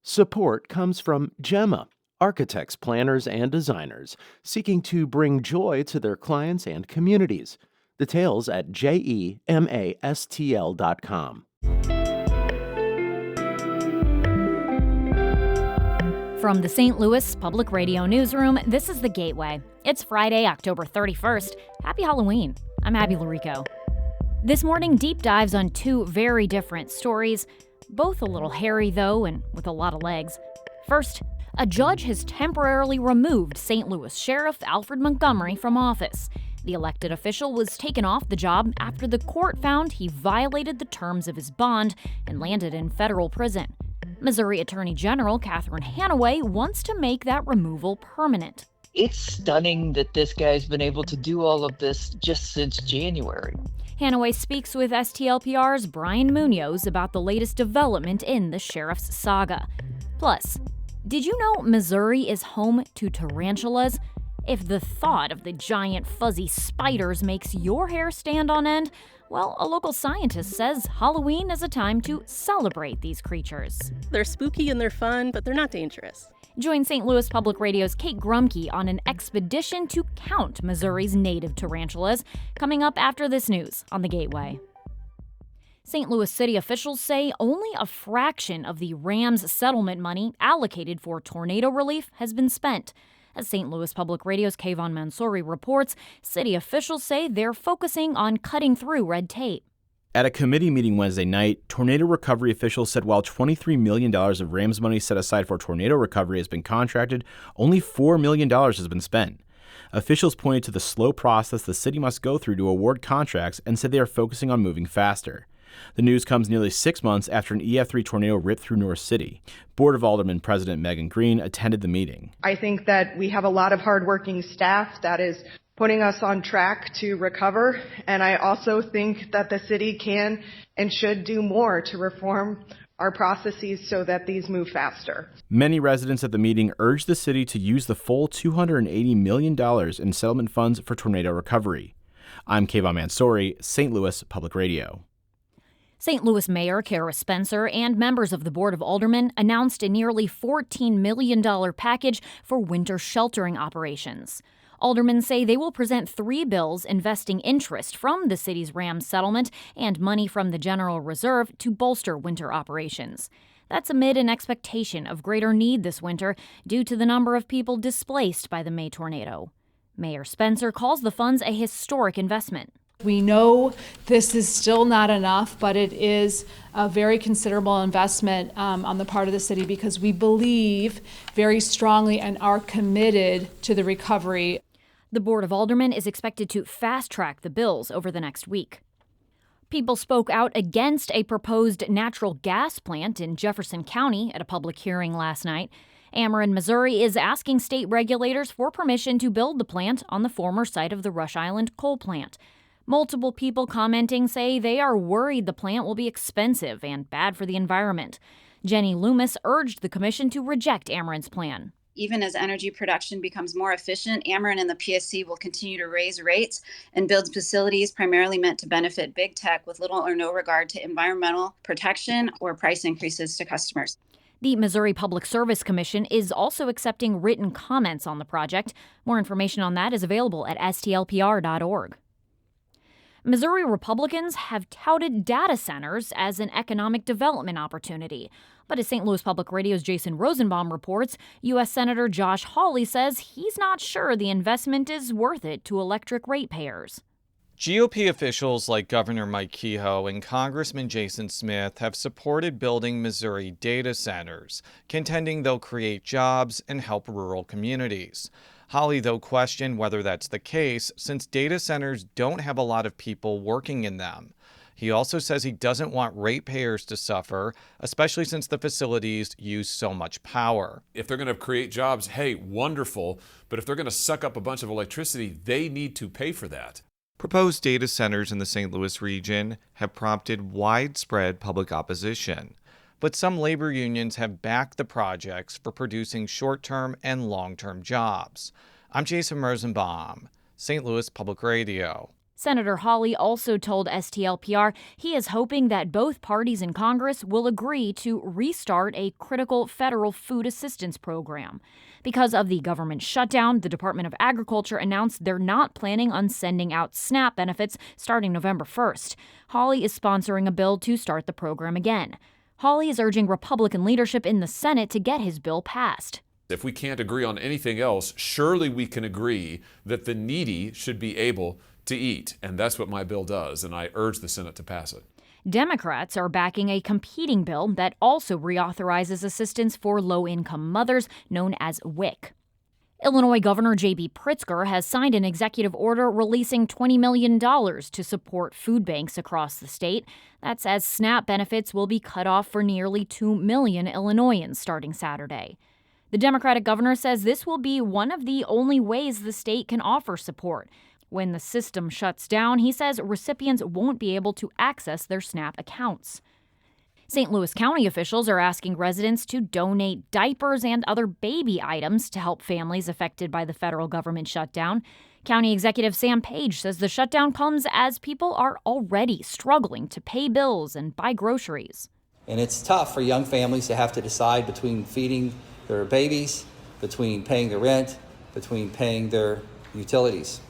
Support comes from Gemma, architects, planners, and designers seeking to bring joy to their clients and communities. Details at gemastl.com. From the St. Louis Public Radio Newsroom, this is The Gateway. It's Friday, October 31st. Happy Halloween. I'm Abby Larico. This morning, deep dives on two very different stories, both a little hairy, though, and with a lot of legs. First, a judge has temporarily removed St. Louis Sheriff Alfred Montgomery from office. The elected official was taken off the job after the court found he violated the terms of his bond and landed in federal prison. Missouri Attorney General Catherine Hanaway wants to make that removal permanent. It's stunning that this guy's been able to do all of this just since January. Hanaway speaks with STLPR's Brian Munoz about the latest development in the sheriff's saga. Plus, did you know Missouri is home to tarantulas? If the thought of the giant fuzzy spiders makes your hair stand on end, well, a local scientist says Halloween is a time to celebrate these creatures. They're spooky and they're fun, but they're not dangerous. Join St. Louis Public Radio's Kate Grumke on an expedition to count Missouri's native tarantulas, coming up after this news on The Gateway. St. Louis city officials say only a fraction of the Rams settlement money allocated for tornado relief has been spent. As St. Louis Public Radio's Kayvon Mansouri reports, city officials say they're focusing on cutting through red tape. At a committee meeting Wednesday night, tornado recovery officials said while $23 million of Rams money set aside for tornado recovery has been contracted, only $4 million has been spent. Officials pointed to the slow process the city must go through to award contracts and said they are focusing on moving faster. The news comes nearly 6 months after an EF3 tornado ripped through North City. Board of Aldermen President Megan Green attended the meeting. I think that we have a lot of hardworking staff that is putting us on track to recover, and I also think that the city can and should do more to reform our processes so that these move faster. Many residents at the meeting urged the city to use the full $280 million in settlement funds for tornado recovery. I'm Kayvon Mansouri, St. Louis Public Radio. St. Louis Mayor Kara Spencer and members of the Board of Aldermen announced a nearly $14 million package for winter sheltering operations. Aldermen say they will present 3 bills investing interest from the city's Rams settlement and money from the General Reserve to bolster winter operations. That's amid an expectation of greater need this winter due to the number of people displaced by the May tornado. Mayor Spencer calls the funds a historic investment. We know this is still not enough, but it is a very considerable investment on the part of the city because we believe very strongly and are committed to the recovery. The Board of Aldermen is expected to fast-track the bills over the next week. People spoke out against a proposed natural gas plant in Jefferson County at a public hearing last night. Ameren, Missouri is asking state regulators for permission to build the plant on the former site of the Rush Island coal plant. Multiple people commenting say they are worried the plant will be expensive and bad for the environment. Jenny Loomis urged the commission to reject Ameren's plan. Even as energy production becomes more efficient, Ameren and the PSC will continue to raise rates and build facilities primarily meant to benefit big tech with little or no regard to environmental protection or price increases to customers. The Missouri Public Service Commission is also accepting written comments on the project. More information on that is available at STLPR.org. Missouri Republicans have touted data centers as an economic development opportunity. But as St. Louis Public Radio's Jason Rosenbaum reports, U.S. Senator Josh Hawley says he's not sure the investment is worth it to electric ratepayers. GOP officials like Governor Mike Kehoe and Congressman Jason Smith have supported building Missouri data centers, contending they'll create jobs and help rural communities. Hawley, though, questioned whether that's the case since data centers don't have a lot of people working in them. He also says he doesn't want ratepayers to suffer, especially since the facilities use so much power. If they're going to create jobs, hey, wonderful. But if they're going to suck up a bunch of electricity, they need to pay for that. Proposed data centers in the St. Louis region have prompted widespread public opposition. But some labor unions have backed the projects for producing short-term and long-term jobs. I'm Jason Rosenbaum, St. Louis Public Radio. Senator Hawley also told STLPR he is hoping that both parties in Congress will agree to restart a critical federal food assistance program. Because of the government shutdown, the Department of Agriculture announced they're not planning on sending out SNAP benefits starting November 1st. Hawley is sponsoring a bill to start the program again. Hawley is urging Republican leadership in the Senate to get his bill passed. If we can't agree on anything else, surely we can agree that the needy should be able to eat. And that's what my bill does, and I urge the Senate to pass it. Democrats are backing a competing bill that also reauthorizes assistance for low-income mothers, known as WIC. Illinois Governor J.B. Pritzker has signed an executive order releasing $20 million to support food banks across the state. That's as SNAP benefits will be cut off for nearly 2 million Illinoisans starting Saturday. The Democratic governor says this will be one of the only ways the state can offer support. When the system shuts down, he says recipients won't be able to access their SNAP accounts. St. Louis County officials are asking residents to donate diapers and other baby items to help families affected by the federal government shutdown. County Executive Sam Page says the shutdown comes as people are already struggling to pay bills and buy groceries. And it's tough for young families to have to decide between feeding their babies, between paying their rent, between paying their utilities.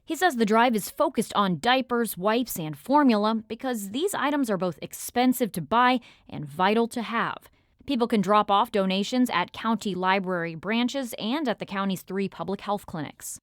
He says the drive is focused on diapers, wipes, and formula because these items are both expensive to buy and vital to have. People can drop off donations at county library branches and at the county's 3 public health clinics.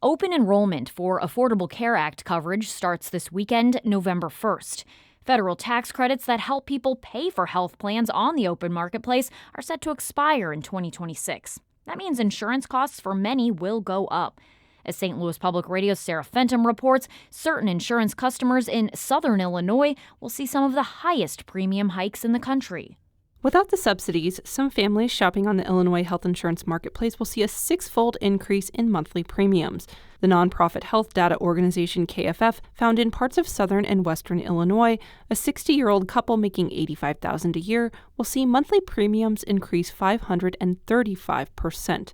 Open enrollment for Affordable Care Act coverage starts this weekend, November 1st. Federal tax credits that help people pay for health plans on the open marketplace are set to expire in 2026. That means insurance costs for many will go up. As St. Louis Public Radio's Sarah Fenton reports, certain insurance customers in southern Illinois will see some of the highest premium hikes in the country. Without the subsidies, some families shopping on the Illinois health insurance marketplace will see a 6-fold increase in monthly premiums. The nonprofit health data organization KFF found in parts of southern and western Illinois, a 60-year-old couple making $85,000 a year will see monthly premiums increase 535%.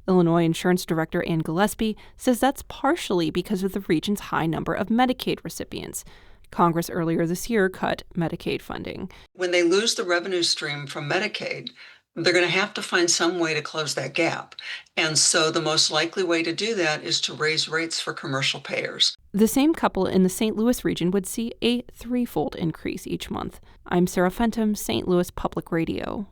Illinois Insurance Director Ann Gillespie says that's partially because of the region's high number of Medicaid recipients. Congress earlier this year cut Medicaid funding. When they lose the revenue stream from Medicaid, they're going to have to find some way to close that gap. And so the most likely way to do that is to raise rates for commercial payers. The same couple in the St. Louis region would see a 3-fold increase each month. I'm Sarah Fenton, St. Louis Public Radio.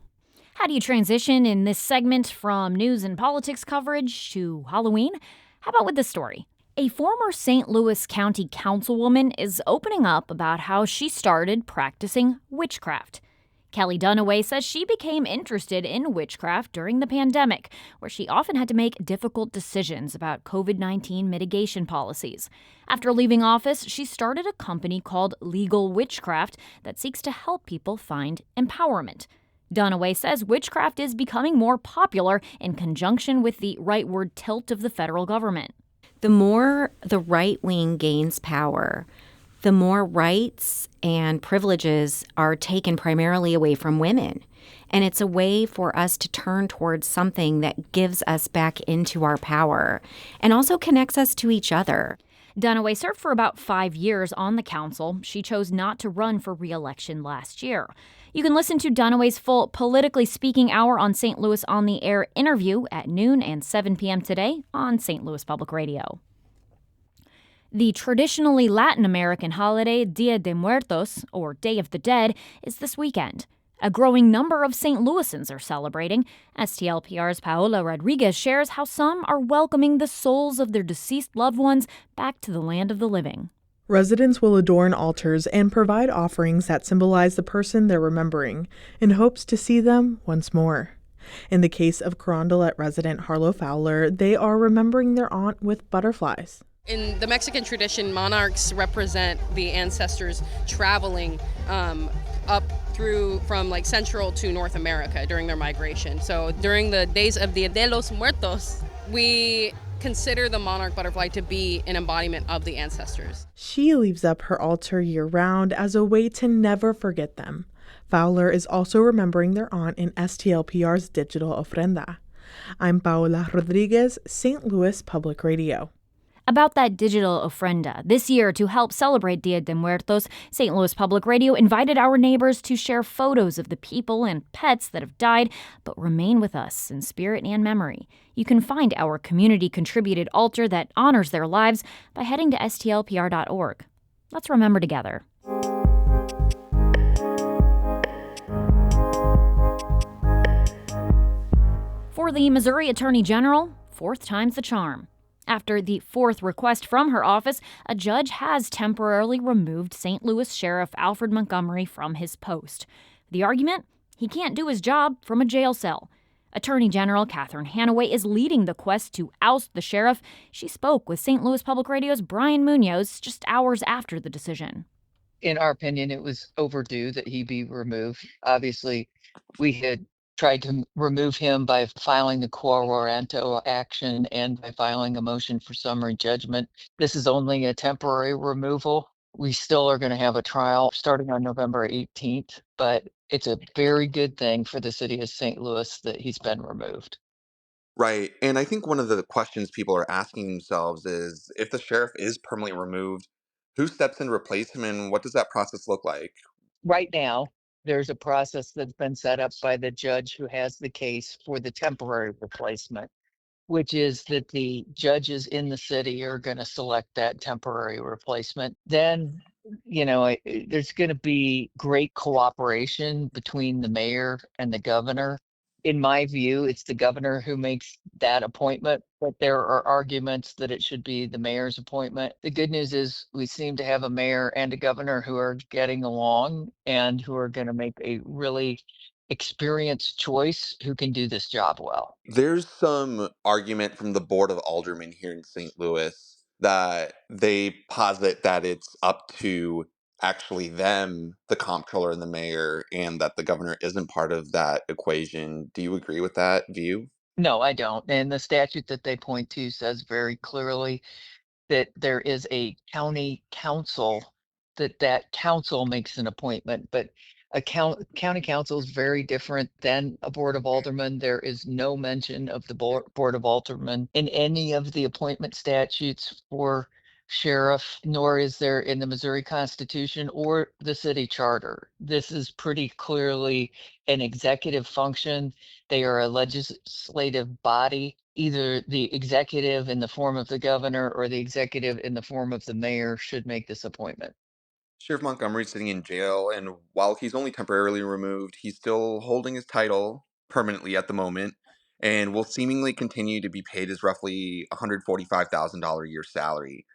How do you transition in this segment from news and politics coverage to Halloween? How about with this story? A former St. Louis County councilwoman is opening up about how she started practicing witchcraft. Kelly Dunaway says she became interested in witchcraft during the pandemic, where she often had to make difficult decisions about COVID-19 mitigation policies. After leaving office, she started a company called Legal Witchcraft that seeks to help people find empowerment. Dunaway says witchcraft is becoming more popular in conjunction with the rightward tilt of the federal government. The more the right wing gains power, the more rights and privileges are taken primarily away from women. And it's a way for us to turn towards something that gives us back into our power and also connects us to each other. Dunaway served for about 5 years on the council. She chose not to run for re-election last year. You can listen to Dunaway's full Politically Speaking Hour on St. Louis On the Air interview at noon and 7 p.m. today on St. Louis Public Radio. The traditionally Latin American holiday Dia de Muertos, or Day of the Dead, is this weekend. A growing number of St. Louisans are celebrating. STLPR's Paola Rodriguez shares how some are welcoming the souls of their deceased loved ones back to the land of the living. Residents will adorn altars and provide offerings that symbolize the person they're remembering, in hopes to see them once more. In the case of Carondelet resident Harlow Fowler, they are remembering their aunt with butterflies. In the Mexican tradition, monarchs represent the ancestors traveling up through from like Central to North America during their migration. So during the days of Dia de los Muertos, we consider the monarch butterfly to be an embodiment of the ancestors. She leaves up her altar year-round as a way to never forget them. Fowler is also remembering their aunt in STLPR's digital ofrenda. I'm Paola Rodriguez, St. Louis Public Radio. About that digital ofrenda, this year to help celebrate Dia de Muertos, St. Louis Public Radio invited our neighbors to share photos of the people and pets that have died but remain with us in spirit and memory. You can find our community-contributed altar that honors their lives by heading to STLPR.org. Let's remember together. For the Missouri Attorney General, fourth time's the charm. After the fourth request from her office, a judge has temporarily removed St. Louis Sheriff Alfred Montgomery from his post. The argument? He can't do his job from a jail cell. Attorney General Catherine Hanaway is leading the quest to oust the sheriff. She spoke with St. Louis Public Radio's Brian Munoz just hours after the decision. In our opinion, it was overdue that he be removed. Obviously, we had tried to remove him by filing the quo warranto action and by filing a motion for summary judgment. This is only a temporary removal. We still are going to have a trial starting on November 18th, but it's a very good thing for the city of St. Louis that he's been removed. Right. And I think one of the questions people are asking themselves is if the sheriff is permanently removed, who steps in to replace him and what does that process look like? Right now, there's a process that's been set up by the judge who has the case for the temporary replacement, which is that the judges in the city are going to select that temporary replacement. Then, there's going to be great cooperation between the mayor and the governor. In my view, it's the governor who makes that appointment, but there are arguments that it should be the mayor's appointment. The good news is we seem to have a mayor and a governor who are getting along and who are going to make a really experienced choice who can do this job well. There's some argument from the Board of Aldermen here in St. Louis that they posit that it's up to actually them, the comptroller and the mayor, and that the governor isn't part of that equation. Do you agree with that view? No, I don't. And the statute that they point to says very clearly that there is a county council, that council makes an appointment, but a county council is very different than a board of aldermen. There is no mention of the board of aldermen in any of the appointment statutes for sheriff, nor is there in the Missouri Constitution or the city charter. This is pretty clearly an executive function. They are a legislative body. Either the executive in the form of the governor or the executive in the form of the mayor should make this appointment. Sheriff Montgomery's sitting in jail, and while he's only temporarily removed, he's still holding his title permanently at the moment and will seemingly continue to be paid his roughly $145,000 a year salary.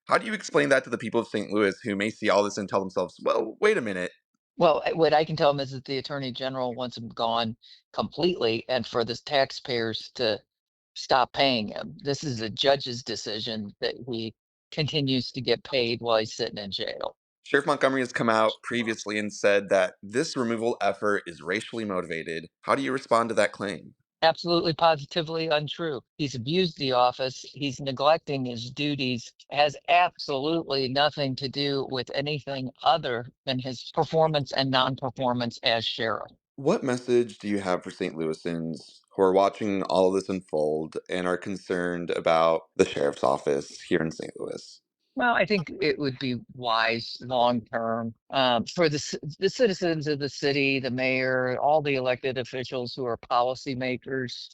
How do you explain that to the people of St. Louis who may see all this and tell themselves, well, wait a minute? Well, what I can tell them is that the attorney general wants him gone completely and for the taxpayers to stop paying him. This is a judge's decision that he continues to get paid while he's sitting in jail. Sheriff Montgomery has come out previously and said that this removal effort is racially motivated. How do you respond to that claim? Absolutely, positively untrue. He's abused the office. He's neglecting his duties. Has absolutely nothing to do with anything other than his performance and non-performance as sheriff. What message do you have for St. Louisans who are watching all of this unfold and are concerned about the sheriff's office here in St. Louis? Well, I think it would be wise long term for the citizens of the city, the mayor, all the elected officials who are policymakers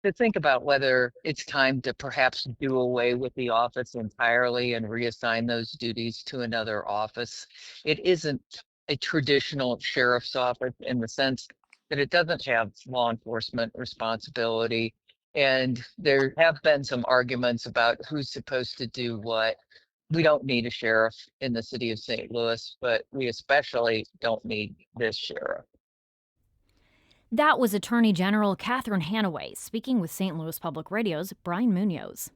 to think about whether it's time to perhaps do away with the office entirely and reassign those duties to another office. It isn't a traditional sheriff's office in the sense that it doesn't have law enforcement responsibility. And there have been some arguments about who's supposed to do what. We don't need a sheriff in the city of St. Louis, but we especially don't need this sheriff. That was Attorney General Catherine Hanaway speaking with St. Louis Public Radio's Brian Munoz.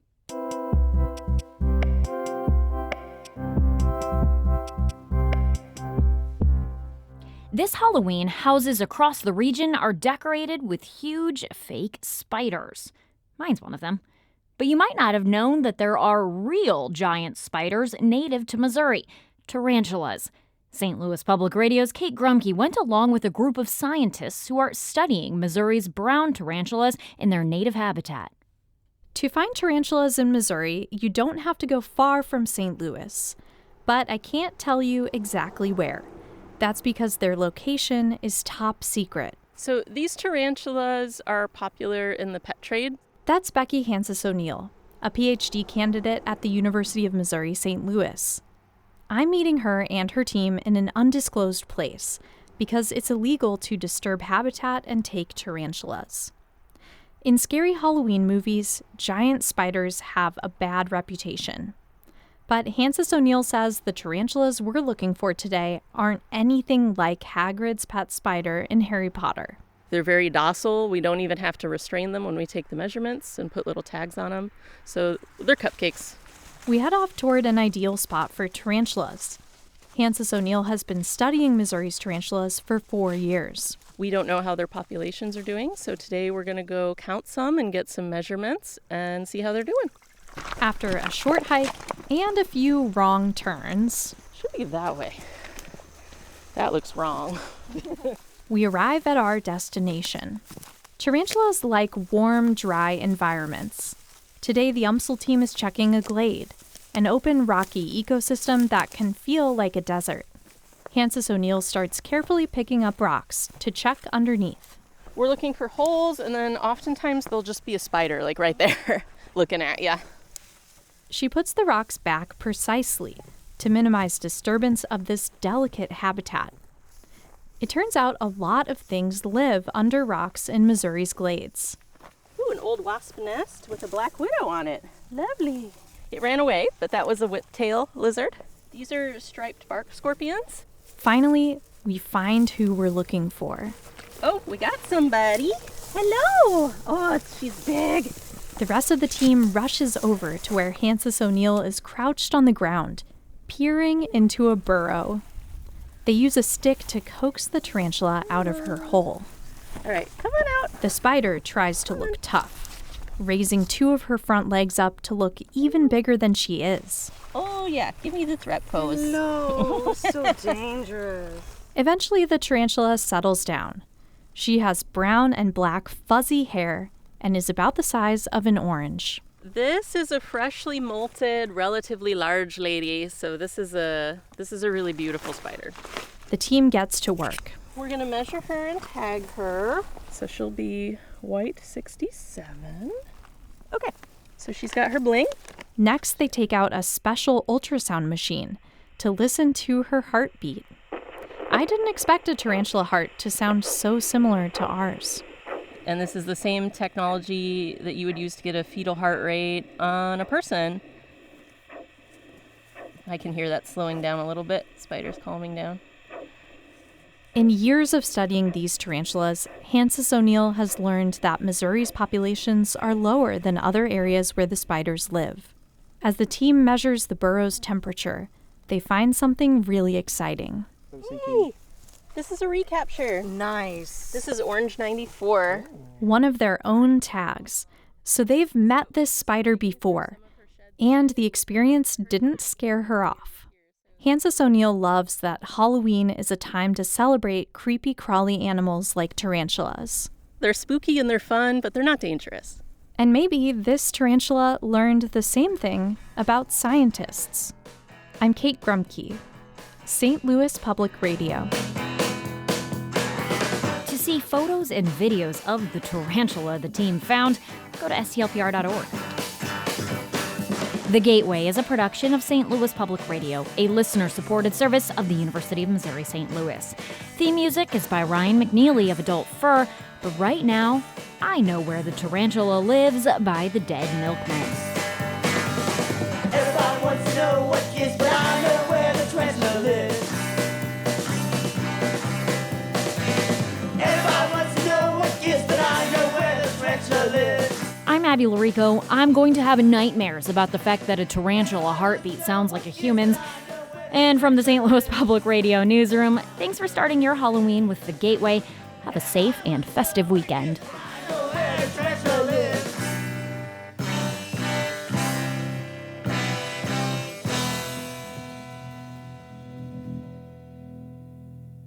This Halloween, houses across the region are decorated with huge fake spiders. Mine's one of them. But you might not have known that there are real giant spiders native to Missouri, tarantulas. St. Louis Public Radio's Kate Grumke went along with a group of scientists who are studying Missouri's brown tarantulas in their native habitat. To find tarantulas in Missouri, you don't have to go far from St. Louis. But I can't tell you exactly where. That's because their location is top secret. So these tarantulas are popular in the pet trade. That's Becky Hansis O'Neill, a PhD candidate at the University of Missouri St. Louis. I'm meeting her and her team in an undisclosed place because it's illegal to disturb habitat and take tarantulas. In scary Halloween movies, giant spiders have a bad reputation. But Hansis O'Neill says the tarantulas we're looking for today aren't anything like Hagrid's pet spider in Harry Potter. They're very docile. We don't even have to restrain them when we take the measurements and put little tags on them. So they're cupcakes. We head off toward an ideal spot for tarantulas. Hansis O'Neill has been studying Missouri's tarantulas for 4 years. We don't know how their populations are doing, so today we're going to go count some and get some measurements and see how they're doing. After a short hike and a few wrong turns, should be that way. That looks wrong. We arrive at our destination. Tarantulas like warm, dry environments. Today, the UMSL team is checking a glade, an open, rocky ecosystem that can feel like a desert. Hansis O'Neill starts carefully picking up rocks to check underneath. We're looking for holes, and then oftentimes there'll just be a spider, like right there, looking at ya. She puts the rocks back precisely to minimize disturbance of this delicate habitat. It turns out a lot of things live under rocks in Missouri's glades. Ooh, an old wasp nest with a black widow on it. Lovely. It ran away, but that was a whiptail lizard. These are striped bark scorpions. Finally, we find who we're looking for. Oh, we got somebody. Hello. Oh, she's big. The rest of the team rushes over to where Hansis O'Neill is crouched on the ground, peering into a burrow. They use a stick to coax the tarantula out of her hole. All right, come on out. The spider tries to look tough, raising 2 of her front legs up to look even bigger than she is. Oh, yeah, give me the threat pose. No, so dangerous. Eventually, the tarantula settles down. She has brown and black fuzzy hair and is about the size of an orange. This is a freshly molted, relatively large lady, so this is a really beautiful spider. The team gets to work. We're going to measure her and tag her. So she'll be white 67. Okay, so she's got her bling. Next, they take out a special ultrasound machine to listen to her heartbeat. I didn't expect a tarantula heart to sound so similar to ours. And this is the same technology that you would use to get a fetal heart rate on a person. I can hear that slowing down a little bit. Spider's calming down. In years of studying these tarantulas, Hansis O'Neill has learned that Missouri's populations are lower than other areas where the spiders live. As the team measures the burrow's temperature, they find something really exciting. Hey, this is a recapture. Nice. This is Orange 94. One of their own tags. So they've met this spider before, and the experience didn't scare her off. Hansis O'Neill loves that Halloween is a time to celebrate creepy, crawly animals like tarantulas. They're spooky and they're fun, but they're not dangerous. And maybe this tarantula learned the same thing about scientists. I'm Kate Grumke, St. Louis Public Radio. To see photos and videos of the tarantula the team found, go to STLPR.org. The Gateway is a production of St. Louis Public Radio, a listener-supported service of the University of Missouri St. Louis. Theme music is by Ryan McNeely of Adult Fur, but right now, I Know Where the Tarantula Lives by the Dead Milkmen. Everybody wants to know what gives, but I know where the tarantula lives. Everybody wants to know what gives, but I know where the tarantula lives. I'm Abby Larico. I'm going to have nightmares about the fact that a tarantula heartbeat sounds like a human's. And from the St. Louis Public Radio newsroom, thanks for starting your Halloween with The Gateway. Have a safe and festive weekend. I know where the tarantula